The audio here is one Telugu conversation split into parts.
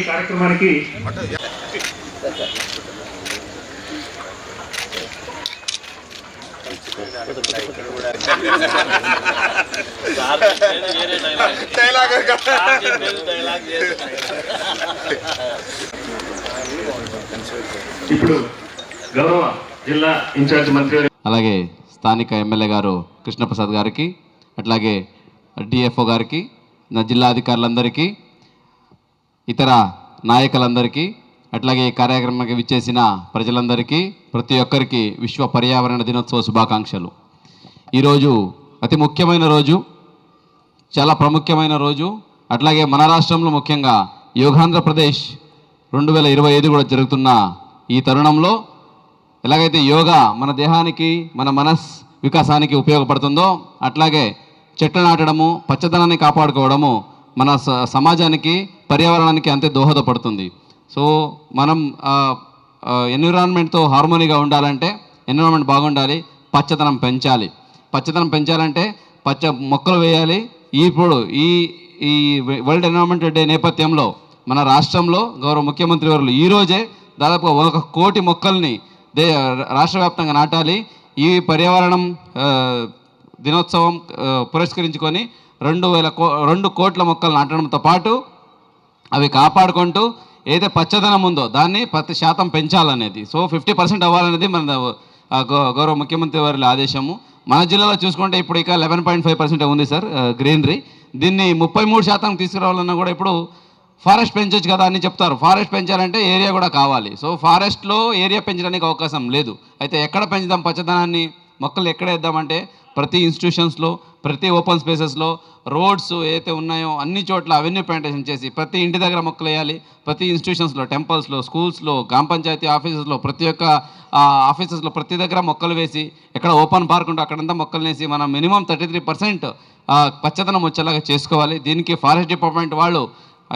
కార్యక్రమానికి ఇప్పుడు గౌరవ జిల్లా ఇన్ఛార్జ్ మంత్రి అలాగే స్థానిక ఎమ్మెల్యే గారు కృష్ణప్రసాద్ గారికి, అట్లాగే డిఎఫ్ఓ గారికి, నా జిల్లా అధికారులందరికీ, ఇతర నాయకులందరికీ, అట్లాగే ఈ కార్యక్రమానికి విచ్చేసిన ప్రజలందరికీ, ప్రతి ఒక్కరికి విశ్వ పర్యావరణ దినోత్సవ శుభాకాంక్షలు. ఈరోజు అతి ముఖ్యమైన రోజు, చాలా ప్రాముఖ్యమైన రోజు. అట్లాగే మన రాష్ట్రంలో ముఖ్యంగా యోగాంధ్రప్రదేశ్ 2025 కూడా జరుగుతున్న ఈ తరుణంలో ఎలాగైతే యోగా మన దేహానికి, మన మనస్ వికాసానికి ఉపయోగపడుతుందో, అట్లాగే చెట్లు నాటడము, పచ్చదనాన్ని కాపాడుకోవడము మన సమాజానికి, పర్యావరణానికి అంతే దోహదపడుతుంది. సో మనం ఎన్విరాన్మెంట్తో హార్మోనీగా ఉండాలంటే ఎన్విరాన్మెంట్ బాగుండాలి, పచ్చదనం పెంచాలి. పచ్చదనం పెంచాలంటే మొక్కలు వేయాలి. ఇప్పుడు ఈ వరల్డ్ ఎన్విరాన్మెంటల్ డే నేపథ్యంలో మన రాష్ట్రంలో గౌరవ ముఖ్యమంత్రి వర్యులు ఈరోజే దాదాపుగా 1 కోటి మొక్కల్ని రాష్ట్ర వ్యాప్తంగా నాటాలి. ఈ పర్యావరణం దినోత్సవం పురస్కరించుకొని 2 కోట్ల మొక్కలు నాటడంతో పాటు అవి కాపాడుకుంటూ ఏదైతే పచ్చదనం ఉందో దాన్ని 10% పెంచాలనేది. సో 50% అవ్వాలనేది మన గౌరవ ముఖ్యమంత్రి వారి ఆదేశము. మన జిల్లాలో చూసుకుంటే ఇప్పుడు ఇక 11.5% ఉంది సార్ గ్రీనరీ. దీన్ని 33% తీసుకురావాలన్నా కూడా ఇప్పుడు ఫారెస్ట్ పెంచవచ్చు కదా అని చెప్తారు. ఫారెస్ట్ పెంచాలంటే ఏరియా కూడా కావాలి. సో ఫారెస్ట్లో ఏరియా పెంచడానికి అవకాశం లేదు. అయితే ఎక్కడ పెంచుదాం పచ్చదనాన్ని, మొక్కలు ఎక్కడ వేద్దామంటే ప్రతి ఇన్స్టిట్యూషన్స్లో, ప్రతి ఓపెన్ స్పేసెస్లో, రోడ్స్ ఏదైతే ఉన్నాయో అన్ని చోట్ల అవెన్యూ ప్లాంటేషన్ చేసి ప్రతి ఇంటి దగ్గర మొక్కలు వేయాలి. ప్రతి ఇన్స్టిట్యూషన్స్లో, టెంపుల్స్లో, స్కూల్స్లో, గ్రామ పంచాయతీ ఆఫీసెస్లో, ప్రతి ఒక్క ఆఫీసెస్లో ప్రతి దగ్గర మొక్కలు వేసి, ఎక్కడ ఓపెన్ పార్క్ ఉంటే అక్కడంతా మొక్కలు వేసి మనం మినిమం 33% పచ్చదనం వచ్చేలాగా చేసుకోవాలి. దీనికి ఫారెస్ట్ డిపార్ట్మెంట్ వాళ్ళు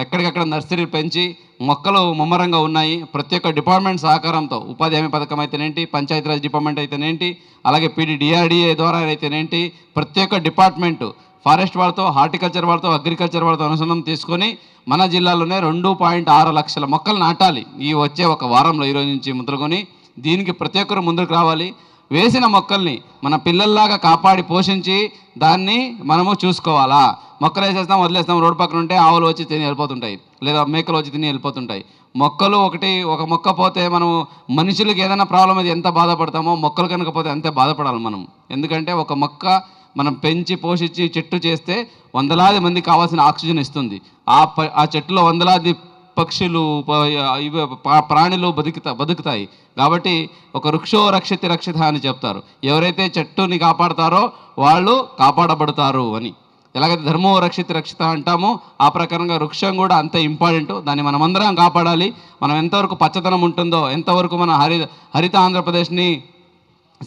ఎక్కడికక్కడ నర్సరీలు పెంచి మొక్కలు ముమ్మరంగా ఉన్నాయి. ప్రతి ఒక్క డిపార్ట్మెంట్ సహకారంతో, ఉపాధి హామీ పథకం అయితేనేంటి, పంచాయతీరాజ్ డిపార్ట్మెంట్ అయితేనేంటి, అలాగే డిఆర్డీఏ ద్వారా అయితేనేంటి, ప్రతి ఒక్క డిపార్ట్మెంటు ఫారెస్ట్ వాళ్ళతో, హార్టికల్చర్ వాళ్ళతో, అగ్రికల్చర్ వాళ్ళతో అనుసంధానం తీసుకొని మన జిల్లాలోనే 2.6 లక్షల మొక్కలు నాటాలి. ఈ వచ్చే ఒక వారంలో ఈరోజు నుంచి మొదలుకొని దీనికి ప్రతి ఒక్కరు ముందుకు రావాలి. వేసిన మొక్కల్ని మన పిల్లల్లాగా కాపాడి పోషించి దాన్ని మనము చూసుకోవాలా. మొక్కలు వేసేస్తాం, వదిలేస్తాం, రోడ్డు పక్కన ఉంటే ఆవులు వచ్చి తిని వెళ్ళిపోతుంటాయి, లేదా మేకలు వచ్చి తిని వెళ్ళిపోతుంటాయి. మొక్కలు ఒక మొక్క పోతే మనం మనుషులకి ఏదైనా ప్రాబ్లం అయితే ఎంత బాధపడతామో మొక్కలు కనుక పోతే అంతే బాధపడాలి మనం. ఎందుకంటే ఒక మొక్క మనం పెంచి పోషించి చెట్టు చేస్తే 100లాది మందికి కావాల్సిన ఆక్సిజన్ ఇస్తుంది. ఆ చెట్టులో 100లాది పక్షులు, ప్రాణులు బతుకుతాయి. కాబట్టి ఒక వృక్షో రక్షిత రక్షిత అని చెప్తారు. ఎవరైతే చెట్టుని కాపాడతారో వాళ్ళు కాపాడబడతారు అని. ఎలాగైతే ధర్మో రక్షిత రక్షిత అంటామో ఆ ప్రకారంగా వృక్షం కూడా అంతే ఇంపార్టెంట్. దాన్ని మనమందరం కాపాడాలి. మనం ఎంతవరకు పచ్చదనం ఉంటుందో, ఎంతవరకు మన హరిత ఆంధ్రప్రదేశ్ని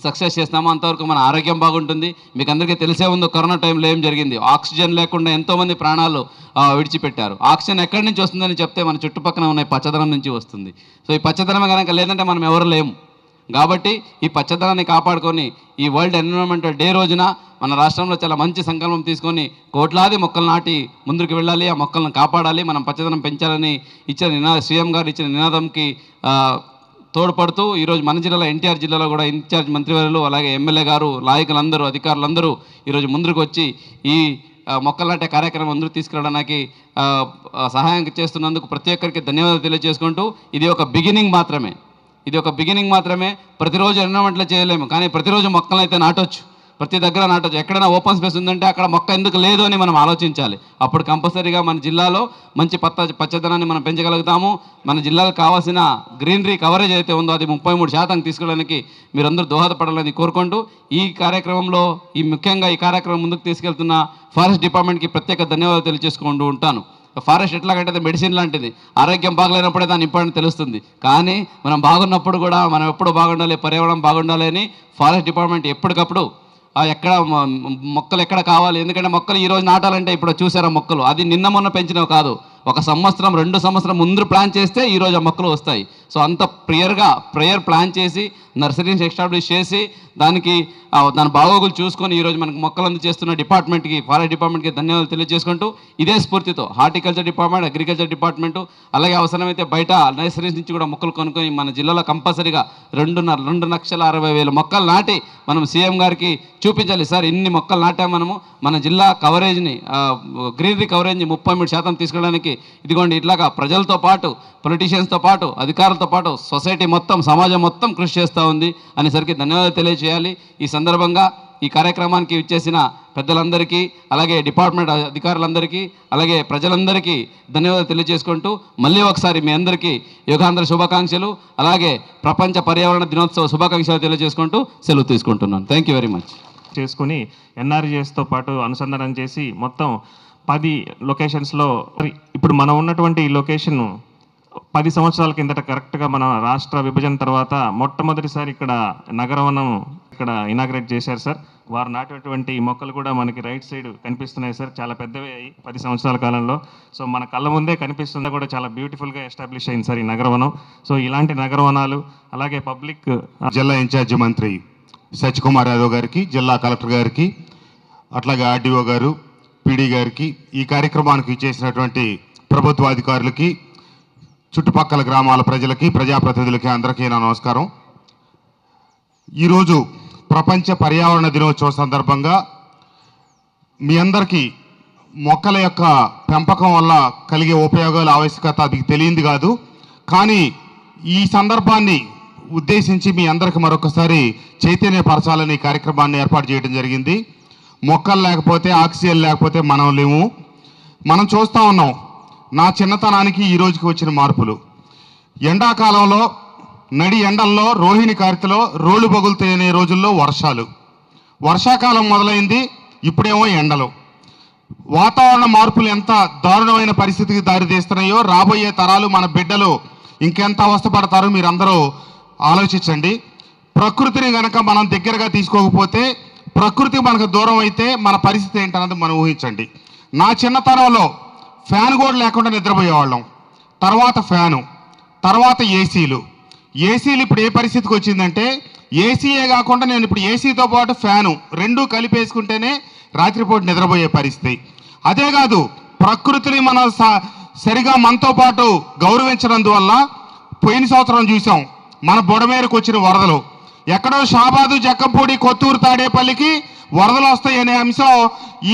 సక్సెస్ చేస్తామో అంతవరకు మన ఆరోగ్యం బాగుంటుంది. మీకు అందరికీ తెలిసే ఉందో కరోనా టైంలో ఏం జరిగింది. ఆక్సిజన్ లేకుండా ఎంతోమంది ప్రాణాలు విడిచిపెట్టారు. ఆక్సిజన్ ఎక్కడి నుంచి వస్తుందని చెప్తే మన చుట్టుపక్కల ఉన్న పచ్చదనం నుంచి వస్తుంది. సో ఈ పచ్చదనం కనుక లేదంటే మనం ఎవరు లేము. కాబట్టి ఈ పచ్చదనాన్ని కాపాడుకొని ఈ వరల్డ్ ఎన్విరాన్మెంటల్ డే రోజున మన రాష్ట్రంలో చాలా మంచి సంకల్పం తీసుకొని కోట్లాది మొక్కలు నాటి ముందుకు వెళ్ళాలి. ఆ మొక్కలను కాపాడాలి, మనం పచ్చదనం పెంచాలని ఇచ్చిన సీఎం గారు ఇచ్చిన నినాదంకి తోడ్పడుతూ ఈరోజు మన జిల్లాలో, ఎన్టీఆర్ జిల్లాలో కూడా ఇన్ఛార్జ్ మంత్రివర్యులు, అలాగే ఎమ్మెల్యే గారు, నాయకులందరూ, అధికారులందరూ ఈరోజు ముందుకు వచ్చి ఈ మొక్కలు నాటే కార్యక్రమం ముందుకు తీసుకురావడానికి సహాయం చేస్తున్నందుకు ప్రతి ఒక్కరికి ధన్యవాదాలు తెలియజేసుకుంటూ, ఇది ఒక బిగినింగ్ మాత్రమే. ప్రతిరోజు ఎన్విరాన్మెంట్లో చేయలేము, కానీ ప్రతిరోజు మొక్కలను అయితే నాటొచ్చు, ప్రతి దగ్గర నాటొచ్చు. ఎక్కడైనా ఓపెన్ స్పేస్ ఉందంటే అక్కడ మొక్క ఎందుకు లేదు అని మనం ఆలోచించాలి. అప్పుడు కంపల్సరీగా మన జిల్లాలో మంచి పచ్చదనాన్ని మనం పెంచగలుగుతాము. మన జిల్లాకు కావాల్సిన గ్రీనరీ కవరేజ్ అయితే ఉందో అది 33% తీసుకెళ్ళడానికి మీరందరూ దోహదపడాలని కోరుకుంటూ, ఈ కార్యక్రమంలో ముఖ్యంగా ఈ కార్యక్రమం ముందుకు తీసుకెళ్తున్న ఫారెస్ట్ డిపార్ట్మెంట్కి ప్రత్యేక ధన్యవాదాలు తెలియజేసుకుంటూ ఉంటాను. ఫారెస్ట్ ఎట్లాగంటే మెడిసిన్ లాంటిది. ఆరోగ్యం బాగలేనప్పుడే దాని ఇంపార్టెంట్ తెలుస్తుంది. కానీ మనం బాగున్నప్పుడు కూడా మనం ఎప్పుడు బాగుండాలి, పర్యావరణం బాగుండాలి అని ఫారెస్ట్ డిపార్ట్మెంట్ ఎప్పటికప్పుడు ఎక్కడ మొక్కలు ఎక్కడ కావాలి. ఎందుకంటే మొక్కలు ఈరోజు నాటాలంటే ఇప్పుడు చూసారా మొక్కలు, అది నిన్న మొన్న పెంచినవి కాదు, ఒక సంవత్సరం 2 సంవత్సరం ముందు ప్లాన్ చేస్తే ఈరోజు ఆ మొక్కలు వస్తాయి. సో అంత ప్రేయర్ ప్లాన్ చేసి నర్సరీని ఎస్టాబ్లిష్ చేసి దానికి దాని బాగోగులు చూసుకొని ఈరోజు మనకు మొక్కలు అందజేస్తున్న డిపార్ట్మెంట్కి, ఫారెస్ట్ డిపార్ట్మెంట్కి ధన్యవాదాలు తెలియజేసుకుంటూ ఇదే స్ఫూర్తితో హార్టికల్చర్ డిపార్ట్మెంట్, అగ్రికల్చర్ డిపార్ట్మెంటు, అలాగే అవసరమైతే బయట నర్సరీస్ నుంచి కూడా మొక్కలు కొనుక్కొని మన జిల్లాలో కంపల్సరీగా 2,60,000 మొక్కలు నాటి మనం సీఎం గారికి చూపించాలి. సార్ ఇన్ని మొక్కలు నాటాం మనము, మన జిల్లా కవరేజ్ని గ్రీనరీ కవరేజ్ని 33% తీసుకెళ్ళడానికి ఇదిగోండి ఇట్లాగా ప్రజలతో పాటు, పొలిటీషియన్స్తో పాటు, అధికారులతో పాటు సొసైటీ మొత్తం, సమాజం మొత్తం కృషి చేస్తూ ఉంది అనేసరికి ధన్యవాదాలు తెలియజేయాలి. ఈ సందర్భంగా ఈ కార్యక్రమానికి ఇచ్చేసిన పెద్దలందరికీ, అలాగే డిపార్ట్మెంట్ అధికారులందరికీ, అలాగే ప్రజలందరికీ ధన్యవాదాలు తెలియజేసుకుంటూ మళ్ళీ ఒకసారి మీ అందరికీ యుగాంధ్ర శుభాకాంక్షలు, అలాగే ప్రపంచ పర్యావరణ దినోత్సవ శుభాకాంక్షలు తెలియజేసుకుంటూ సెలవు తీసుకుంటున్నాను. Thank you very much. చేసుకుని ఎన్ఆర్జీఎస్తో పాటు అనుసంధానం చేసి మొత్తం 10 లొకేషన్స్లో, ఇప్పుడు మనం ఉన్నటువంటి ఈ లొకేషన్ 10 సంవత్సరాల కిందట కరెక్ట్గా మన రాష్ట్ర విభజన తర్వాత మొట్టమొదటిసారి ఇక్కడ నగరవనం ఇక్కడ ఇనాగ్రేట్ చేశారు సార్. వారు నాటినటువంటి మొక్కలు కూడా మనకి రైట్ సైడ్ కనిపిస్తున్నాయి సార్. చాలా పెద్దవి అయ్యి 10 సంవత్సరాల కాలంలో. సో మన కళ్ళ ముందే కనిపిస్తుంది కూడా, చాలా బ్యూటిఫుల్గా ఎస్టాబ్లిష్ అయింది సార్ ఈ నగరవనం. సో ఇలాంటి నగరవనాలు, అలాగే పబ్లిక్ జిల్లా ఇన్ఛార్జి మంత్రి సత్యకుమార్ యాదవ్ గారికి, జిల్లా కలెక్టర్ గారికి, అట్లాగే ఆర్డీఓ గారు, పీడీ గారికి, ఈ కార్యక్రమానికి చేసినటువంటి ప్రభుత్వ అధికారులకి, చుట్టుపక్కల గ్రామాల ప్రజలకి, ప్రజాప్రతినిధులకి అందరికీ నా నమస్కారం. ఈరోజు ప్రపంచ పర్యావరణ దినోత్సవం సందర్భంగా మీ అందరికీ మొక్కల యొక్క పెంపకం వల్ల కలిగే ఉపయోగాల ఆవశ్యకత అది తెలియంది కాదు. కానీ ఈ సందర్భాన్ని ఉద్దేశించి మీ అందరికి మరొకసారి చైతన్యపరచాలని కార్యక్రమాన్ని ఏర్పాటు చేయడం జరిగింది. మొక్కలు లేకపోతే, ఆక్సిజన్ లేకపోతే మనం లేము. మనం చూస్తూ ఉన్నాం నా చిన్నతనానికి ఈ రోజుకి వచ్చిన మార్పులు. ఎండాకాలంలో నడి ఎండల్లో, రోహిణి కార్తెలో రోడ్లు పగులుతాయనే రోజుల్లో వర్షాకాలం మొదలైంది, ఇప్పుడేమో ఎండలు. వాతావరణ మార్పులు ఎంత దారుణమైన పరిస్థితికి దారితీస్తున్నాయో రాబోయే తరాలు, మన బిడ్డలు ఇంకెంత అవస్థపడతారో మీరందరూ ఆలోచించండి. ప్రకృతిని కనుక మనం దగ్గరగా తీసుకోకపోతే, ప్రకృతి మనకు దూరం అయితే మన పరిస్థితి ఏంటన్నది మనం ఊహించండి. నా చిన్నతనంలో ఫ్యాన్ కూడా లేకుండా నిద్రపోయేవాళ్ళం. తర్వాత ఫ్యాను, తర్వాత ఏసీలు ఇప్పుడు ఏ పరిస్థితికి వచ్చిందంటే, ఏసీయే కాకుండా నేను ఇప్పుడు ఏసీతో పాటు ఫ్యాను రెండూ కలిపేసుకుంటేనే రాత్రిపూట నిద్రపోయే పరిస్థితి. అదే కాదు, ప్రకృతిని మనం సరిగా మనతో పాటు గౌరవించినందువల్ల పోయిన సంవత్సరం చూసాం మన బుడమేరుకు వచ్చిన వరదలు. ఎక్కడో షాబాదు, జక్కంపూడి, కొత్తూరు, తాడేపల్లికి వరదలు వస్తాయనే అంశం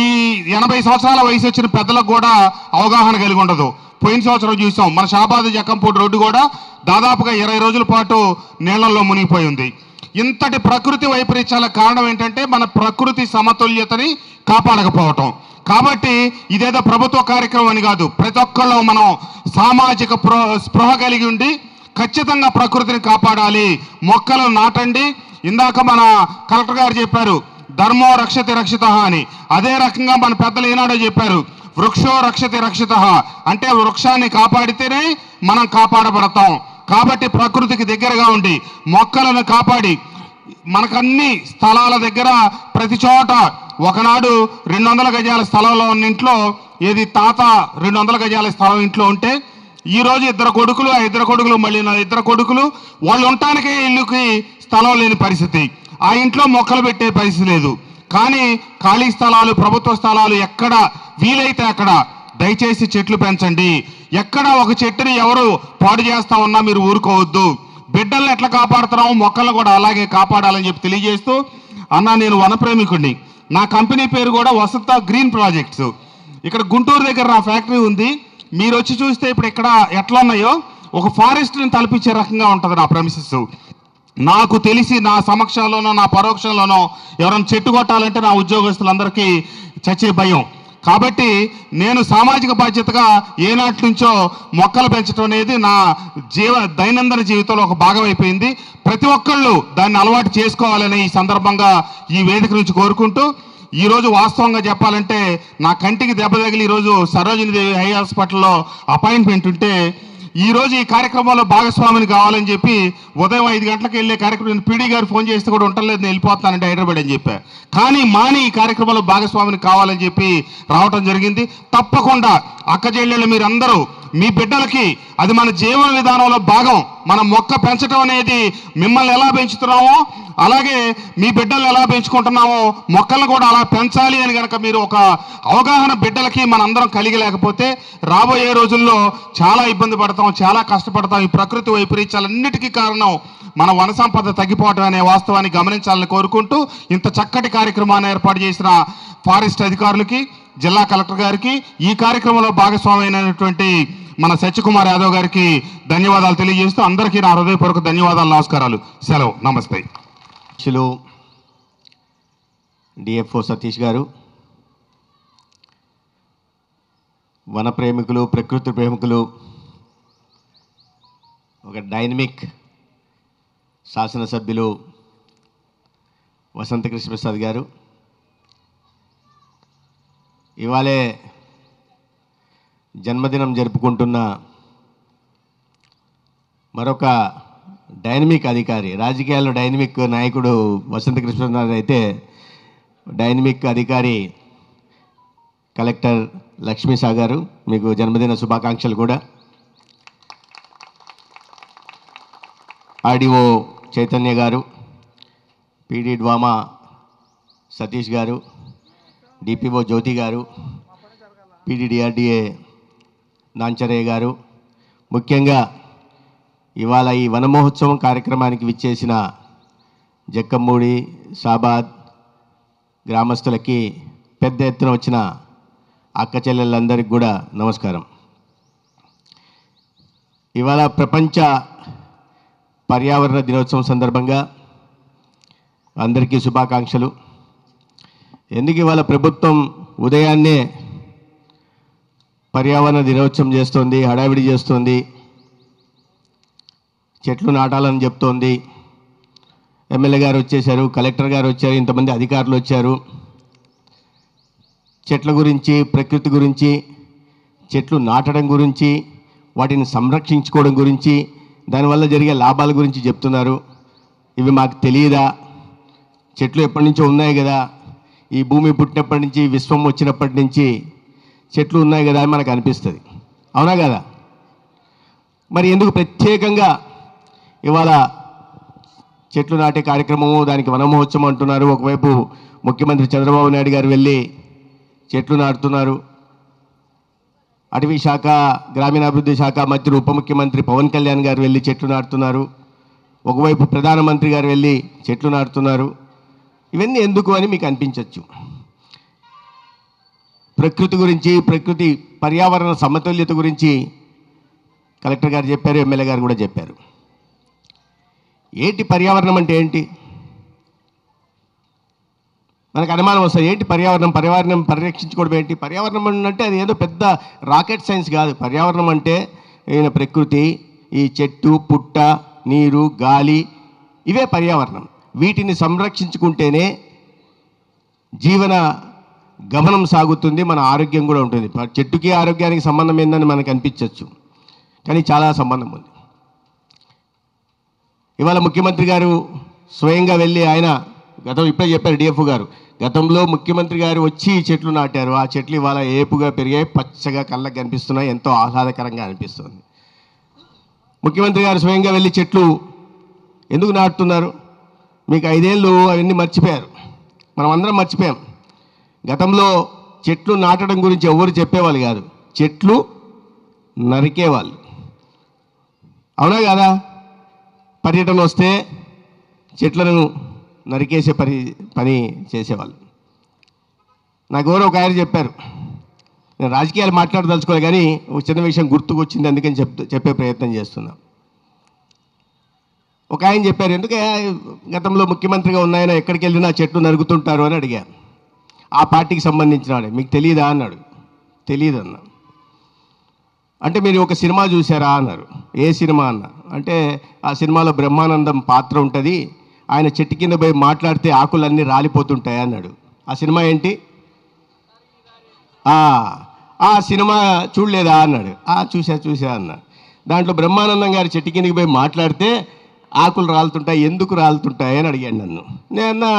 ఈ 80 సంవత్సరాల వయసు వచ్చిన పెద్దలకు కూడా అవగాహన కలిగి ఉండదు. పోయిన సంవత్సరం చూసాం మన షాబాదు, జక్కంపూడి రోడ్డు కూడా దాదాపుగా 20 రోజుల పాటు నీళ్లలో మునిగిపోయి ఉంది. ఇంతటి ప్రకృతి వైపరీత్యాలకు కారణం ఏంటంటే మన ప్రకృతి సమతుల్యతని కాపాడకపోవటం. కాబట్టి ఇదేదో ప్రభుత్వ కార్యక్రమం అని కాదు, ప్రతి ఒక్కళ్ళు మనం సామాజిక స్పృహ కలిగి ఉండి ఖచ్చితంగా ప్రకృతిని కాపాడాలి, మొక్కలు నాటండి. ఇందాక మన కలెక్టర్ గారు చెప్పారు ధర్మో రక్షతి రక్షిత అని. అదే రకంగా మన పెద్దలు ఏనాడో చెప్పారు వృక్షో రక్షతి రక్షిత, అంటే వృక్షాన్ని కాపాడితేనే మనం కాపాడబడతాం. కాబట్టి ప్రకృతికి దగ్గరగా ఉండి మొక్కలను కాపాడి మనకన్ని స్థలాల దగ్గర ప్రతి చోట ఒకనాడు 200 గజాల స్థలంలో ఉన్న ఇంట్లో ఏది తాత 200 గజాల స్థలం ఇంట్లో ఉంటే ఈరోజు 2 కొడుకులు, ఆ 2 కొడుకులు మళ్ళీ 2 కొడుకులు వాళ్ళు ఉండటానికే ఇల్లుకి స్థలం లేని పరిస్థితి. ఆ ఇంట్లో మొక్కలు పెట్టే పరిస్థితి లేదు. కానీ ఖాళీ స్థలాలు, ప్రభుత్వ స్థలాలు ఎక్కడ వీలైతే అక్కడ దయచేసి చెట్లు పెంచండి. ఎక్కడ ఒక చెట్టుని ఎవరు పాడు చేస్తా ఉన్నా మీరు ఊరుకోవద్దు. బిడ్డల్ని ఎట్లా కాపాడుతున్నామో మొక్కలను కూడా అలాగే కాపాడాలని చెప్పి తెలియజేస్తూ, అన్న నేను వనప్రేమికుడిని, నా కంపెనీ పేరు కూడా వసంత గ్రీన్ ప్రాజెక్ట్స్. ఇక్కడ గుంటూరు దగ్గర నా ఫ్యాక్టరీ ఉంది. మీరు వచ్చి చూస్తే ఇప్పుడు ఇక్కడ ఎట్లా ఉన్నాయో ఒక ఫారెస్ట్ని తలపించే రకంగా ఉంటుంది నా ప్రెమిసెస్. నాకు తెలిసి నా సమక్షంలోనో నా పరోక్షంలోనో ఎవరైనా చెట్టు కొట్టాలంటే నా ఉద్యోగస్తులందరికీ చచ్చే భయం. కాబట్టి నేను సామాజిక బాధ్యతగా ఏనాటి నుంచో మొక్కలు పెంచడం అనేది నా దైనందిన జీవితంలో ఒక భాగం అయిపోయింది. ప్రతి ఒక్కళ్ళు దాన్ని అలవాటు చేసుకోవాలని ఈ సందర్భంగా ఈ వేదిక నుంచి కోరుకుంటూ, ఈరోజు వాస్తవంగా చెప్పాలంటే నా కంటికి దెబ్బ తగిలి ఈరోజు సరోజినీ దేవి హై హాస్పిటల్లో అపాయింట్మెంట్ ఉంటే ఈరోజు ఈ కార్యక్రమంలో భాగస్వామిని కావాలని చెప్పి ఉదయం 5 గంటలకు వెళ్ళే కార్యక్రమం పీడీ గారు ఫోన్ చేస్తే కూడా ఉండలేదు, నేను వెళ్ళిపోతానంటే హైదరాబాద్ అని చెప్పా. కానీ మాని ఈ కార్యక్రమంలో భాగస్వామిని కావాలని చెప్పి రావటం జరిగింది. తప్పకుండా అక్క చెల్లెళ్ళు మీరందరూ మీ బిడ్డలకి అది మన జీవన విధానంలో భాగం. మనం మొక్క పెంచడం అనేది మిమ్మల్ని ఎలా పెంచుతున్నామో అలాగే మీ బిడ్డలను ఎలా పెంచుకుంటున్నామో మొక్కలను కూడా అలా పెంచాలి అని కనుక మీరు ఒక అవగాహన బిడ్డలకి మనందరం కలిగి లేకపోతే రాబోయే రోజుల్లో చాలా ఇబ్బంది పడతాం, చాలా కష్టపడతాం. ఈ ప్రకృతి వైపరీత్యాలన్నిటికీ కారణం మన వన సంపద తగ్గిపోవడం అనే వాస్తవాన్ని గమనించాలని కోరుకుంటూ ఇంత చక్కటి కార్యక్రమాన్ని ఏర్పాటు చేసిన ఫారెస్ట్ అధికారులకి, జిల్లా కలెక్టర్ గారికి, ఈ కార్యక్రమంలో భాగస్వామి అయినటువంటి మన సత్యకుమార్ యాదవ్ గారికి ధన్యవాదాలు తెలియజేస్తూ అందరికీ నా హృదయపూర్వక ధన్యవాదాలు, నమస్కారాలు, సెలవు, నమస్తే. డిఎఫ్ఓ సతీష్ గారు, వన ప్రేమికులు, ప్రకృతి ప్రేమికులు, ఒక డైనమిక్ శాసనసభ్యులు వసంత కృష్ణప్రసాద్ గారు, ఇవాళే జన్మదినం జరుపుకుంటున్న మరొక డైనమిక్ అధికారి, రాజకీయాల్లో డైనమిక్ నాయకుడు వసంత కృష్ణప్రసాద్ అయితే డైనమిక్ అధికారి కలెక్టర్ లక్ష్మీ షా గారు, మీకు జన్మదిన శుభాకాంక్షలు కూడా. ఆర్డీఓ చైతన్య గారు, పీడీ డ్వామా సతీష్ గారు, డిపిఓ జ్యోతి గారు, పీడీడీఆర్డీఏ నాంచరయ్య గారు, ముఖ్యంగా ఇవాళ ఈ వన మహోత్సవం కార్యక్రమానికి విచ్చేసిన జక్కమ్మూడి, షాబాద్ గ్రామస్తులకి, పెద్ద ఎత్తున వచ్చిన అక్క చెల్లెళ్ళందరికీ కూడా నమస్కారం. ఇవాళ ప్రపంచ పర్యావరణ దినోత్సవం సందర్భంగా అందరికీ శుభాకాంక్షలు. ఎందుకు ఇవాళ ప్రభుత్వం ఉదయాన్నే పర్యావరణ దినోత్సవం చేస్తోంది, హడావిడి చేస్తోంది, చెట్లు నాటాలని చెప్తోంది. ఎమ్మెల్యే గారు వచ్చేశారు, కలెక్టర్ గారు వచ్చారు, ఇంతమంది అధికారులు వచ్చారు. చెట్ల గురించి, ప్రకృతి గురించి, చెట్లు నాటడం గురించి, వాటిని సంరక్షించుకోవడం గురించి, దానివల్ల జరిగే లాభాల గురించి చెప్తున్నారు. ఇవి మాకు తెలియదా? చెట్లు ఎప్పటి నుంచో ఉన్నాయి కదా, ఈ భూమి పుట్టినప్పటి నుంచి, విశ్వం వచ్చినప్పటి నుంచి చెట్లు ఉన్నాయి కదా అని మనకు అనిపిస్తుంది. అవునా కదా? మరి ఎందుకు ప్రత్యేకంగా ఇవాళ చెట్లు నాటే కార్యక్రమము, దానికి వన మహోత్సవం అంటున్నారు? ఒకవైపు ముఖ్యమంత్రి చంద్రబాబు నాయుడు గారు వెళ్ళి చెట్లు నాటుతున్నారు, అటవీ శాఖ, గ్రామీణాభివృద్ధి శాఖ మంత్రి ఉప ముఖ్యమంత్రి పవన్ కళ్యాణ్ గారు వెళ్ళి చెట్లు నాటుతున్నారు, ఒకవైపు ప్రధానమంత్రి గారు వెళ్ళి చెట్లు నాటుతున్నారు. ఇవన్నీ ఎందుకు అని మీకు అనిపించవచ్చు. ప్రకృతి గురించి, ప్రకృతి పర్యావరణ సమతుల్యత గురించి కలెక్టర్ గారు చెప్పారు, ఎమ్మెల్యే గారు కూడా చెప్పారు. ఏంటి పర్యావరణం అంటే ఏంటి? మనకు అనుమానం వస్తుంది, ఏంటి పర్యావరణం, పర్యావరణం పరిరక్షించుకోవడం ఏంటి? పర్యావరణం అంటే అది ఏదో పెద్ద రాకెట్ సైన్స్ కాదు. పర్యావరణం అంటే ఈయన ప్రకృతి, ఈ చెట్టు, పుట్ట, నీరు, గాలి, ఇవే పర్యావరణం. వీటిని సంరక్షించుకుంటేనే జీవన గమనం సాగుతుంది, మన ఆరోగ్యం కూడా ఉంటుంది. చెట్టుకి ఆరోగ్యానికి సంబంధం ఏందని మనకు అనిపించవచ్చు, కానీ చాలా సంబంధం ఉంది. ఇవాళ ముఖ్యమంత్రి గారు స్వయంగా వెళ్ళి, ఆయన ఇప్పుడే చెప్పారు డిఎఫ్ఓ గారు, గతంలో ముఖ్యమంత్రి గారు వచ్చి చెట్లు నాటారు. ఆ చెట్లు ఇవాళ ఏపుగా పెరిగాయి, పచ్చగా కళ్ళకు కనిపిస్తున్నాయి, ఎంతో ఆహ్లాదకరంగా అనిపిస్తుంది. ముఖ్యమంత్రి గారు స్వయంగా వెళ్ళి చెట్లు ఎందుకు నాటుతున్నారు? మీకు 5 ఏళ్ళు అవన్నీ మర్చిపోయారు, మనం అందరం మర్చిపోయాం. గతంలో చెట్లు నాటడం గురించి ఎవరు చెప్పేవాళ్ళు కాదు, చెట్లు నరికేవాళ్ళు. అవునా కదా? పర్యటన వస్తే చెట్లను నరికేసే పని చేసేవాళ్ళు. నాకు ఎవరో ఒక ఆయన చెప్పారు, నేను రాజకీయాలు మాట్లాడదలుచుకోవాలి కానీ ఒక చిన్న విషయం గుర్తుకు వచ్చింది, అందుకని చెప్పే ప్రయత్నం చేస్తున్నా. ఒక ఆయన చెప్పారు, ఎందుకే గతంలో ముఖ్యమంత్రిగా ఉన్నాయన ఎక్కడికి వెళ్ళినా చెట్లు నరుగుతుంటారు అని అడిగారు. ఆ పార్టీకి సంబంధించిన వాడే, మీకు తెలియదా అన్నాడు. తెలియదు అన్నా. అంటే మీరు ఒక సినిమా చూసారా అన్నారు. ఏ సినిమా అన్న అంటే, ఆ సినిమాలో బ్రహ్మానందం పాత్ర ఉంటుంది, ఆయన చెట్టు కింద పోయి మాట్లాడితే ఆకులన్నీ రాలిపోతుంటాయి అన్నాడు. ఆ సినిమా ఏంటి? ఆ సినిమా చూడలేదా అన్నాడు. చూసా అన్న. దాంట్లో బ్రహ్మానందం గారి చెట్టు కిందకి పోయి మాట్లాడితే ఆకులు రాలుతుంటాయి, ఎందుకు రాలుతుంటాయి అని అడిగాడు నన్ను. నేను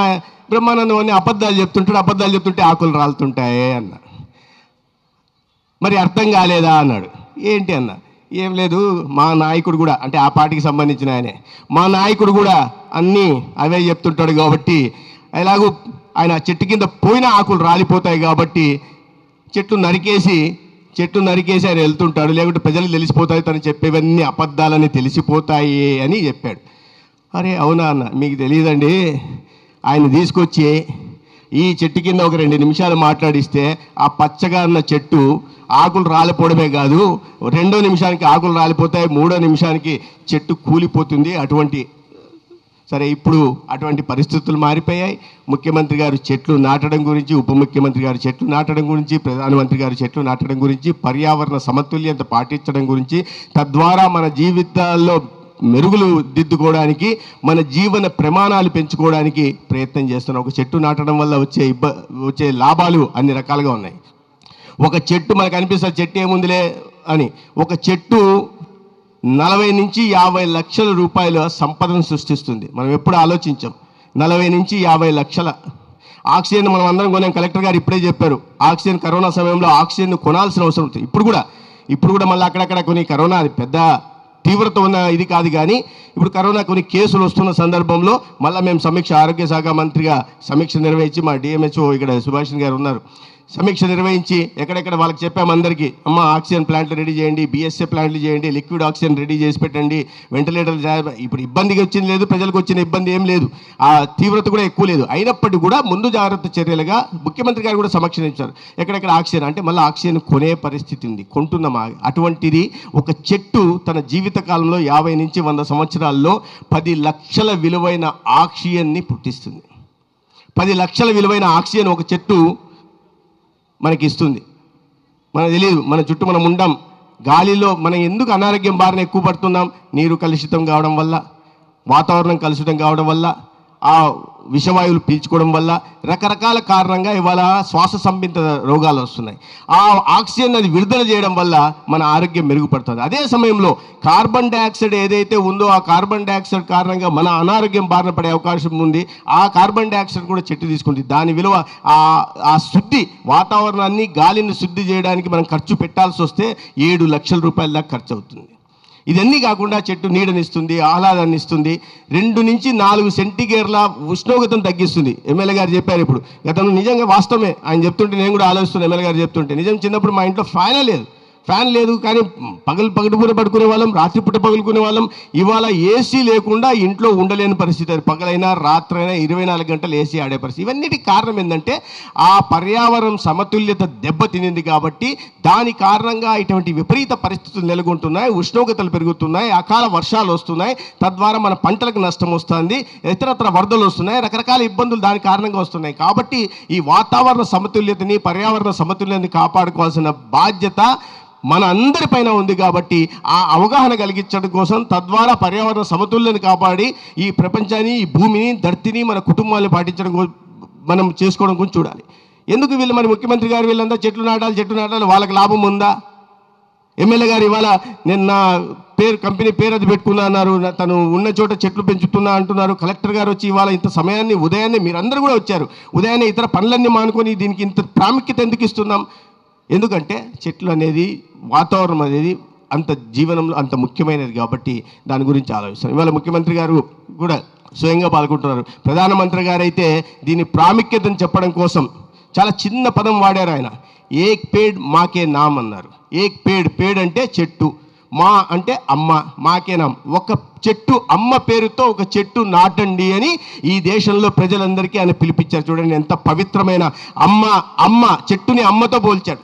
బ్రహ్మానందం అన్ని అబద్ధాలు చెప్తుంటే ఆకులు రాలుతుంటాయి అన్న. మరి అర్థం కాలేదా అన్నాడు. ఏంటి అన్న? ఏం లేదు, మా నాయకుడు కూడా, అంటే ఆ పార్టీకి సంబంధించిన ఆయనే, మా నాయకుడు కూడా అన్నీ అవే చెప్తుంటాడు కాబట్టి, ఎలాగూ ఆయన చెట్టు కింద పోయిన ఆకులు రాలిపోతాయి కాబట్టి చెట్టు నరికేసి ఆయన వెళ్తుంటాడు, లేకుంటే ప్రజలకు తెలిసిపోతాయి తను చెప్పేవన్నీ అబద్ధాలని తెలిసిపోతాయి అని చెప్పాడు. అరే అవునా అన్న, మీకు తెలియదండి, ఆయన తీసుకొచ్చి ఈ చెట్టు కింద ఒక 2 నిమిషాలు మాట్లాడిస్తే ఆ పచ్చగా ఉన్న చెట్టు ఆకులు రాలిపోవడమే కాదు, 2వ నిమిషానికి ఆకులు రాలిపోతాయి, 3వ నిమిషానికి చెట్టు కూలిపోతుంది. సరే ఇప్పుడు అటువంటి పరిస్థితులు మారిపోయాయి. ముఖ్యమంత్రి గారు చెట్లు నాటడం గురించి, ఉప ముఖ్యమంత్రి గారు చెట్లు నాటడం గురించి, ప్రధానమంత్రి గారు చెట్లు నాటడం గురించి, పర్యావరణ సమతుల్యత పాటించడం గురించి, తద్వారా మన జీవితాల్లో మెరుగులు దిద్దుకోవడానికి, మన జీవన ప్రమాణాలు పెంచుకోవడానికి ప్రయత్నం చేస్తున్నాం. ఒక చెట్టు నాటడం వల్ల వచ్చే లాభాలు అన్ని రకాలుగా ఉన్నాయి. ఒక చెట్టు మనకు అనిపిస్తుంది చెట్టు ఏముందిలే అని, ఒక చెట్టు 40 నుంచి 50 లక్షల రూపాయల సంపదను సృష్టిస్తుంది. మనం ఎప్పుడు ఆలోచించాం. 40 నుంచి 50 లక్షల ఆక్సిజన్ మనం అందరం కొనాం. కలెక్టర్ గారు ఇప్పుడే చెప్పారు, ఆక్సిజన్ కరోనా సమయంలో ఆక్సిజన్ కొనాల్సిన అవసరం ఉంటుంది. ఇప్పుడు కూడా మళ్ళీ అక్కడక్కడ కొన్ని కరోనా అది పెద్ద తీవ్రత ఉన్న ఇది కాదు, కానీ ఇప్పుడు కరోనా కొన్ని కేసులు వస్తున్న సందర్భంలో మళ్ళీ మేము ఆరోగ్య శాఖ మంత్రిగా సమీక్ష నిర్వహించి, మా డిఎంహెచ్ఓ ఇక్కడ సుభాషిణి గారు ఉన్నారు, సమీక్ష నిర్వహించి ఎక్కడెక్కడ వాళ్ళకి చెప్పాము అందరికీ, అమ్మ ఆక్సిజన్ ప్లాంట్లు రెడీ చేయండి, బిఎస్ఏ ప్లాంట్లు చేయండి, లిక్విడ్ ఆక్సిజన్ రెడీ చేసి పెట్టండి, వెంటిలేటర్లు. ఇప్పుడు ఇబ్బందిగా వచ్చింది లేదు, ప్రజలకు వచ్చిన ఇబ్బంది ఏం లేదు, ఆ తీవ్రత కూడా ఎక్కువ లేదు. అయినప్పటికీ కూడా ముందు జాగ్రత్త చర్యలుగా ముఖ్యమంత్రి గారు కూడా సమీక్షించారు. ఎక్కడెక్కడ ఆక్సిజన్ అంటే మళ్ళీ ఆక్సిజన్ కొనే పరిస్థితి ఉంది, కొంటున్నామా? అటువంటిది ఒక చెట్టు తన జీవిత కాలంలో 50 నుంచి 100 సంవత్సరాల్లో 10 లక్షల విలువైన ఆక్సిజన్ని పుట్టిస్తుంది. 10 లక్షల విలువైన ఆక్సిజన్ ఒక చెట్టు మనకి ఇస్తుంది. మనకు తెలియదు, మన చుట్టూ మనం ఉండం, గాలిలో మనం ఎందుకు అనారోగ్యం బారిన ఎక్కువ పడుతున్నాం? నీరు కలుషితం కావడం వల్ల, వాతావరణం కలుషితం కావడం వల్ల, ఆ విషవాయువులు పీల్చుకోవడం వల్ల, రకరకాల కారణంగా ఇవాళ శ్వాస సంబంధిత రోగాలు వస్తున్నాయి. ఆ ఆక్సిజన్ అది విడుదల చేయడం వల్ల మన ఆరోగ్యం మెరుగుపడుతుంది. అదే సమయంలో కార్బన్ డైఆక్సైడ్ ఏదైతే ఉందో ఆ కార్బన్ డైఆక్సైడ్ కారణంగా మన అనారోగ్యం బారిన పడే అవకాశం ఉంది. ఆ కార్బన్ డైఆక్సైడ్ కూడా చెట్టు తీసుకుంటుంది. దాని విలువ ఆ శుద్ధి, వాతావరణాన్ని గాలిని శుద్ధి చేయడానికి మనం ఖర్చు పెట్టాల్సి వస్తే 7 లక్షల రూపాయల దాకా ఖర్చు అవుతుంది. ఇదన్నీ కాకుండా చెట్టు నీడనిస్తుంది, ఆహ్లాదాన్ని ఇస్తుంది, 2 నుంచి 4 సెంటీగ్రేడ్ల ఉష్ణోగ్రతను తగ్గిస్తుంది. ఎమ్మెల్యే గారు చెప్పారు ఇప్పుడు, గతంలో నిజంగా వాస్తవమే, ఆయన చెప్తుంటే నేను కూడా ఆలోచిస్తున్నాను. ఎమ్మెల్యే గారు చెప్తుంటే నిజం, చిన్నప్పుడు మా ఇంట్లో ఫ్యాన్ లేదు కానీ పగటిపూట పడుకునే వాళ్ళం, రాత్రిపూట పగులుకునే వాళ్ళం. ఇవాళ ఏసీ లేకుండా ఇంట్లో ఉండలేని పరిస్థితి. అది పగలైనా రాత్రైనా 24 గంటలు ఏసీ ఆడే పరిస్థితి. ఇవన్నిటికి కారణం ఏంటంటే ఆ పర్యావరణం సమతుల్యత దెబ్బతినింది కాబట్టి దాని కారణంగా ఇటువంటి విపరీత పరిస్థితులు నెలకొంటున్నాయి, ఉష్ణోగ్రతలు పెరుగుతున్నాయి, అకాల వర్షాలు వస్తున్నాయి, తద్వారా మన పంటలకు నష్టం వస్తుంది, ఇతరత్ర వరదలు వస్తున్నాయి, రకరకాల ఇబ్బందులు దాని కారణంగా వస్తున్నాయి. కాబట్టి ఈ వాతావరణ సమతుల్యతని, పర్యావరణ సమతుల్యతని కాపాడుకోవాల్సిన బాధ్యత మన అందరిపైన ఉంది. కాబట్టి ఆ అవగాహన కలిగించడం కోసం, తద్వారా పర్యావరణ సమతుల్యతను కాపాడి ఈ ప్రపంచాన్ని, ఈ భూమిని, ధర్తిని, మన కుటుంబాన్ని పాటించడం మనం చేసుకోవడం గురించి చూడాలి. ఎందుకు వీళ్ళు మరి ముఖ్యమంత్రి గారు వీళ్ళంతా చెట్లు నాటాలి, వాళ్ళకి లాభం ఉందా? ఎమ్మెల్యే గారు ఇవాళ నేను నా కంపెనీ పేరు అది పెట్టుకున్నా అన్నారు, తను ఉన్న చోట చెట్లు పెంచుతున్నా అంటున్నారు. కలెక్టర్ గారు వచ్చి ఇవాళ ఇంత సమయాన్ని, ఉదయాన్నే మీరందరూ కూడా వచ్చారు, ఉదయాన్నే ఇతర పనులన్నీ మానుకొని దీనికి ఇంత ప్రాముఖ్యత ఎందుకు ఇస్తున్నాం? ఎందుకంటే చెట్లు అనేది, వాతావరణం అనేది అంత జీవనంలో అంత ముఖ్యమైనది కాబట్టి దాని గురించి ఆలోచిస్తాం. ఇవాళ ముఖ్యమంత్రి గారు కూడా స్వయంగా పాల్గొంటున్నారు. ప్రధానమంత్రి గారు అయితే దీని ప్రాముఖ్యతను చెప్పడం కోసం చాలా చిన్న పదం వాడారు ఆయన. ఏక్ పేడ్ మాకే నామ్ అన్నారు. ఏక్ పేడ్ అంటే చెట్టు, మా అంటే అమ్మ, మాకే నామ్. ఒక చెట్టు, అమ్మ పేరుతో ఒక చెట్టు నాటండి అని ఈ దేశంలో ప్రజలందరికీ ఆయన పిలిపించారు. చూడండి ఎంత పవిత్రమైన అమ్మ చెట్టుని అమ్మతో పోల్చాడు.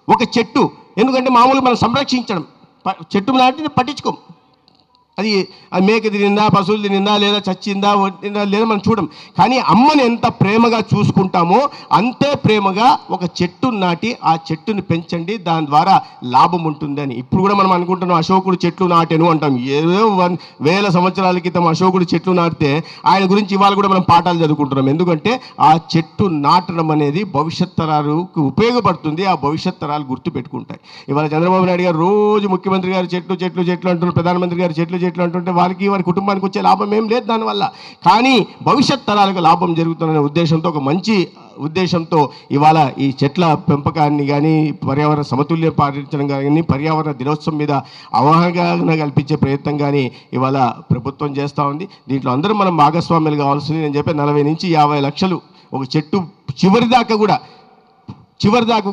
ఒక చెట్టు, ఎందుకంటే మామూలుగా మనం సంరక్షించడం, చెట్టు నాటిని పట్టించుకోం, అది మేక తినిందా, పశువులు తినిందా, లేదా చచ్చిందా, వట్టిందా లేదా మనం చూడం. కానీ అమ్మని ఎంత ప్రేమగా చూసుకుంటామో అంతే ప్రేమగా ఒక చెట్టు నాటి ఆ చెట్టుని పెంచండి, దాని ద్వారా లాభం ఉంటుందని. ఇప్పుడు కూడా మనం అనుకుంటున్నాం అశోకుడు చెట్లు నాటెను అంటాం. ఏదో వేల సంవత్సరాల క్రితం అశోకుడు చెట్లు నాటితే ఆయన గురించి ఇవాళ కూడా మనం పాఠాలు చదువుకుంటున్నాం. ఎందుకంటే ఆ చెట్టు నాటడం అనేది భవిష్యత్ తరాలకు ఉపయోగపడుతుంది, ఆ భవిష్యత్ తరాలు గుర్తు పెట్టుకుంటాయి. ఇవాళ చంద్రబాబు నాయుడు గారు రోజు ముఖ్యమంత్రి గారు చెట్లు చెట్లు చెట్లు అంటున్నారు, ప్రధానమంత్రి గారు చెట్లు చెట్లు అంటుంటే వారి కుటుంబానికి వచ్చే లాభం ఏం లేదు దానివల్ల. కానీ భవిష్యత్ తరాలకు లాభం జరుగుతుందనే ఉద్దేశంతో, ఒక మంచి ఉద్దేశంతో ఇవాళ ఈ చెట్ల పెంపకాన్ని కానీ, పర్యావరణ సమతుల్యం పాటించడం కానీ, పర్యావరణ దినోత్సవం మీద అవగాహన కల్పించే ప్రయత్నం కానీ ఇవాళ ప్రభుత్వం చేస్తూ ఉంది. దీంట్లో అందరూ మనం భాగస్వామ్యాలు కావాల్సింది. నేను చెప్పే 40 నుంచి 50 లక్షలు ఒక చెట్టు చివరి దాకా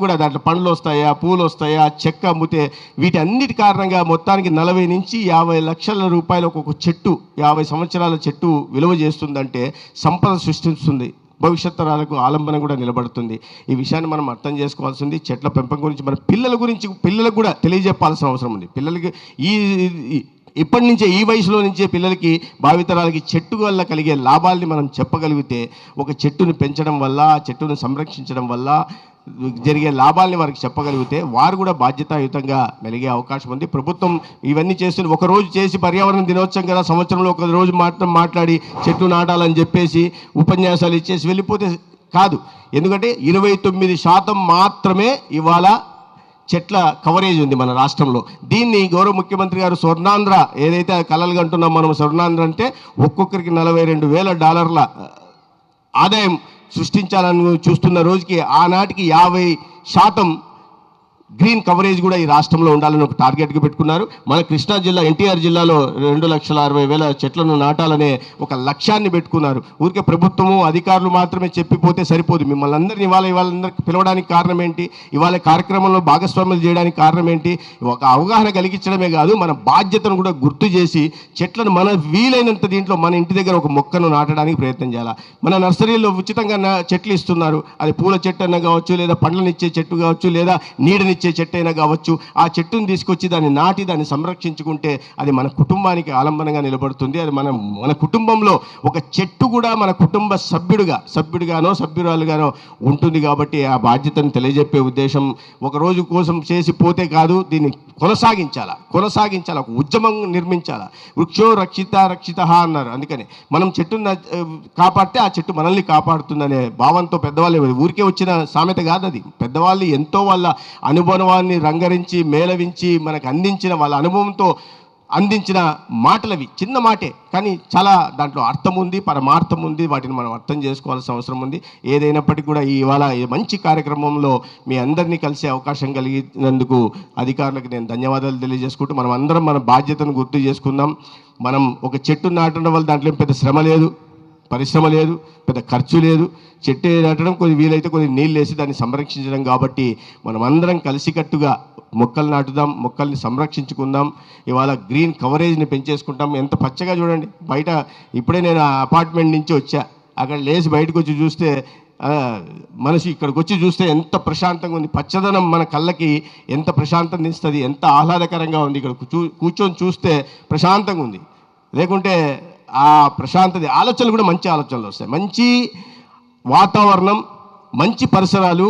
కూడా దాంట్లో పండ్లు వస్తాయా, పూలు వస్తాయా, చెక్క అమ్మితే వీటి అన్నిటి కారణంగా మొత్తానికి 40 నుంచి 50 లక్షల రూపాయలు ఒక్కొక్క చెట్టు, 50 సంవత్సరాల చెట్టు విలువ చేస్తుందంటే సంపద సృష్టిస్తుంది, భవిష్యత్ తరాలకు ఆలంబన కూడా నిలబడుతుంది. ఈ విషయాన్ని మనం అర్థం చేసుకోవాల్సింది. చెట్ల పెంపకం గురించి మన పిల్లలకు కూడా తెలియజెప్పాల్సిన అవసరం ఉంది. పిల్లలకి ఇప్పటి నుంచే, ఈ వయసులో నుంచే పిల్లలకి, భావితరాలకి చెట్టు వల్ల కలిగే లాభాల్ని మనం చెప్పగలిగితే, ఒక చెట్టును పెంచడం వల్ల, ఆ చెట్టును సంరక్షించడం వల్ల జరిగే లాభాలని వారికి చెప్పగలిగితే వారు కూడా బాధ్యతాయుతంగా మెలిగే అవకాశం ఉంది. ప్రభుత్వం ఇవన్నీ చేస్తుంది. ఒకరోజు చేసి పర్యావరణ దినోత్సవం కదా, సంవత్సరంలో ఒక రోజు మాట్లాడి చెట్లు నాటాలని చెప్పేసి ఉపన్యాసాలు ఇచ్చేసి వెళ్ళిపోతే కాదు. ఎందుకంటే 29% మాత్రమే ఇవాళ చెట్ల కవరేజ్ ఉంది మన రాష్ట్రంలో. దీన్ని గౌరవ ముఖ్యమంత్రి గారు స్వర్ణాంధ్ర ఏదైతే కలలు కంటున్నాం మనం, స్వర్ణాంధ్ర అంటే ఒక్కొక్కరికి $42,000 ఆదాయం సృష్టించాలని చూస్తున్న రోజుకి ఆనాటికి 50% గ్రీన్ కవరేజ్ కూడా ఈ రాష్ట్రంలో ఉండాలని ఒక టార్గెట్గా పెట్టుకున్నారు. మన కృష్ణా జిల్లా, ఎన్టీఆర్ జిల్లాలో 2,60,000 చెట్లను నాటాలనే ఒక లక్ష్యాన్ని పెట్టుకున్నారు. ఊరికే ప్రభుత్వము అధికారులు మాత్రమే చెప్పిపోతే సరిపోదు. మిమ్మల్ని అందరినీ ఇవాళందరికీ పిలవడానికి కారణం ఏంటి, ఇవాళ కార్యక్రమంలో భాగస్వామ్యం చేయడానికి కారణం ఏంటి, ఒక అవగాహన కలిగించడమే కాదు, మన బాధ్యతను కూడా గుర్తు చేసి చెట్లను మన వీలైనంత దీంట్లో మన ఇంటి దగ్గర ఒక మొక్కను నాటడానికి ప్రయత్నం చేయాలి. మన నర్సరీలో ఉచితంగా చెట్లు ఇస్తున్నారు. అది పూల చెట్టు అన్న కావచ్చు, లేదా పండ్లనిచ్చే చెట్టు కావచ్చు, లేదా నీడనిచ్చే చెట్టు అయినా కావచ్చు. ఆ చెట్టును తీసుకొచ్చి దాన్ని నాటి దాన్ని సంరక్షించుకుంటే అది మన కుటుంబానికి ఆలంబనంగా నిలబడుతుంది. అది మన కుటుంబంలో ఒక చెట్టు కూడా మన కుటుంబ సభ్యుడిగానో సభ్యురాలుగానో ఉంటుంది. కాబట్టి ఆ బాధ్యతను తెలియజెప్పే ఉద్దేశం. ఒక రోజు కోసం చేసి పోతే కాదు, దీన్ని కొనసాగించాలా, ఒక ఉద్యమం నిర్మించాలా. వృక్షో రక్షిత అన్నారు. అందుకని మనం చెట్టును కాపాడితే ఆ చెట్టు మనల్ని కాపాడుతుందనే భావంతో పెద్దవాళ్ళు, ఊరికే వచ్చిన సామెత కాదు అది. పెద్దవాళ్ళు ఎంతో వాళ్ళ అనుభవాన్ని రంగరించి మేళవించి మనకు అందించిన, వాళ్ళ అనుభవంతో అందించిన మాటలవి. చిన్న మాటే కానీ చాలా దాంట్లో అర్థం ఉంది, పరమార్థం ఉంది. వాటిని మనం అర్థం చేసుకోవాల్సిన అవసరం ఉంది. ఏదైనప్పటికీ కూడా ఇవాళ ఈ మంచి కార్యక్రమంలో మీ అందరినీ కలిసే అవకాశం కలిగినందుకు అధికారులకు నేను ధన్యవాదాలు తెలియజేసుకుంటూ, మనం అందరం మన బాధ్యతను గుర్తు చేసుకుందాం. మనం ఒక చెట్టు నాటడం వల్ల దాంట్లో పెద్ద శ్రమ లేదు, పరిశ్రమ లేదు, పెద్ద ఖర్చు లేదు. చెట్టు నాటడం కొద్ది వీలైతే కొద్ది నీళ్ళు వేసి దాన్ని సంరక్షించడం. కాబట్టి మనం అందరం కలిసికట్టుగా మొక్కలు నాటుదాం, మొక్కల్ని సంరక్షించుకుందాం. ఇవాళ గ్రీన్ కవరేజ్ని పెంచేసుకుంటాం. ఎంత పచ్చగా చూడండి బయట. ఇప్పుడే నేను అపార్ట్మెంట్ నుంచి వచ్చా, అక్కడ లేచి బయటకు వచ్చి చూస్తే మనిషి ఇక్కడికి వచ్చి చూస్తే ఎంత ప్రశాంతంగా ఉంది. పచ్చదనం మన కళ్ళకి ఎంత ప్రశాంతత ఇస్తుంది, ఎంత ఆహ్లాదకరంగా ఉంది. ఇక్కడ కూర్చొని చూస్తే ప్రశాంతంగా ఉంది. లేకుంటే ఆ ప్రశాంతత, ఆలోచనలు కూడా మంచి ఆలోచనలు వస్తాయి. మంచి వాతావరణం, మంచి పరిసరాలు,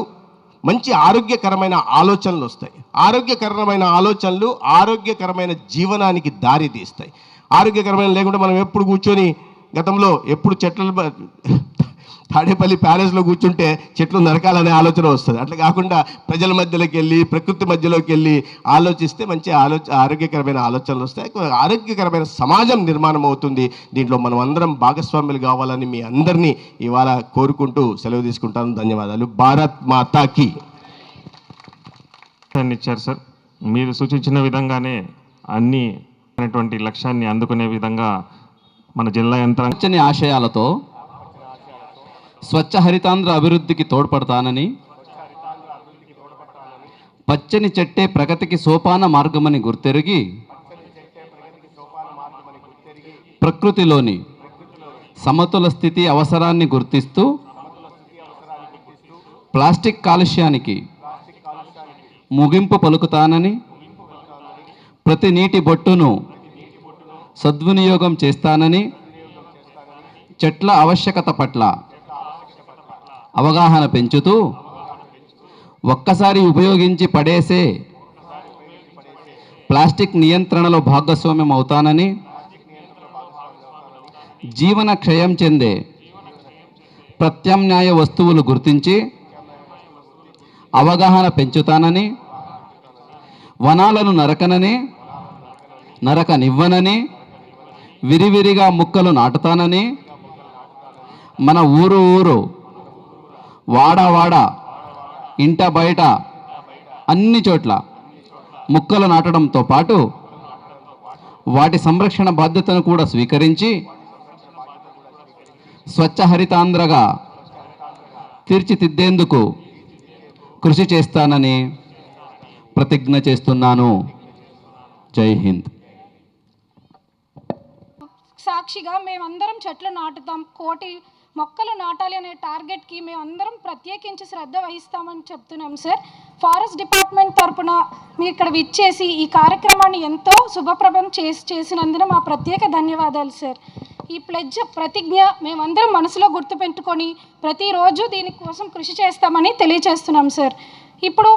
మంచి ఆరోగ్యకరమైన ఆలోచనలు వస్తాయి. ఆరోగ్యకరమైన ఆలోచనలు ఆరోగ్యకరమైన జీవనానికి దారి తీస్తాయి. ఆరోగ్యకరమైన లేకుంటే మనం ఎప్పుడు కూర్చొని, గతంలో ఎప్పుడు చెట్లు, తాడేపల్లి ప్యాలెస్లో కూర్చుంటే చెట్లు నరకాలనే ఆలోచన వస్తుంది. అట్లా కాకుండా ప్రజల మధ్యలోకి వెళ్ళి, ప్రకృతి మధ్యలోకి వెళ్ళి ఆలోచిస్తే మంచి ఆరోగ్యకరమైన ఆలోచనలు వస్తాయి. ఆరోగ్యకరమైన సమాజం నిర్మాణం అవుతుంది. దీంట్లో మనం అందరం భాగస్వాములు కావాలని మీ అందరినీ ఇవాళ కోరుకుంటూ సెలవు తీసుకుంటాను. ధన్యవాదాలు. భారత్ మాతాకి. ఇచ్చారు సార్. మీరు సూచించిన విధంగానే అన్ని అనేటువంటి లక్ష్యాన్ని అందుకునే విధంగా మన జిల్లా యంత్రాంగ ఆశయాలతో స్వచ్ఛ హరితాంధ్ర అభివృద్ధికి తోడ్పడతానని, పచ్చని చెట్టే ప్రగతికి సోపాన మార్గమని గుర్తెరిగి, ప్రకృతిలోని సమతుల స్థితి అవసరాన్ని గుర్తిస్తూ ప్లాస్టిక్ కాలుష్యానికి ముగింపు పలుకుతానని, ప్రతి నీటి బొట్టును సద్వినియోగం చేస్తానని చెట్ల ఆవశ్యకత పట్ల అవగాహన పెంచుతూ ఒక్కసారి ఉపయోగించి పడేసే ప్లాస్టిక్ నియంత్రణలో భాగస్వామ్యం అవుతానని, జీవన క్షయం చెందే ప్రత్యామ్నాయ వస్తువులు గుర్తించి అవగాహన పెంచుతానని, వనాలను నరకనివ్వనని, విరివిరిగా మొక్కలు నాటుతానని, మన ఊరు వాడ ఇంట బయట అన్ని చోట్ల మొక్కలు నాటడంతో పాటు వాటి సంరక్షణ బాధ్యతను కూడా స్వీకరించి స్వచ్ఛ హరితాంధ్రగా తీర్చిదిద్దేందుకు కృషి చేస్తానని ప్రతిజ్ఞ చేస్తున్నాను. జై హింద్. సాక్షిగా మేమందరం చెట్లు నాటుతాం, 1,00,00,000 మొక్కలు నాటాలి అనే టార్గెట్కి మేమందరం ప్రత్యేకించి శ్రద్ధ వహిస్తామని చెప్తున్నాం సార్. ఫారెస్ట్ డిపార్ట్మెంట్ తరపున మీరు ఇక్కడ విచ్చేసి ఈ కార్యక్రమాన్ని ఎంతో శుభప్రభం చేసినందున మా ప్రత్యేక ధన్యవాదాలు సార్. ఈ ప్రతిజ్ఞ మేమందరం మనసులో గుర్తుపెట్టుకొని ప్రతిరోజు దీనికోసం కృషి చేస్తామని తెలియజేస్తున్నాం సార్. ఇప్పుడు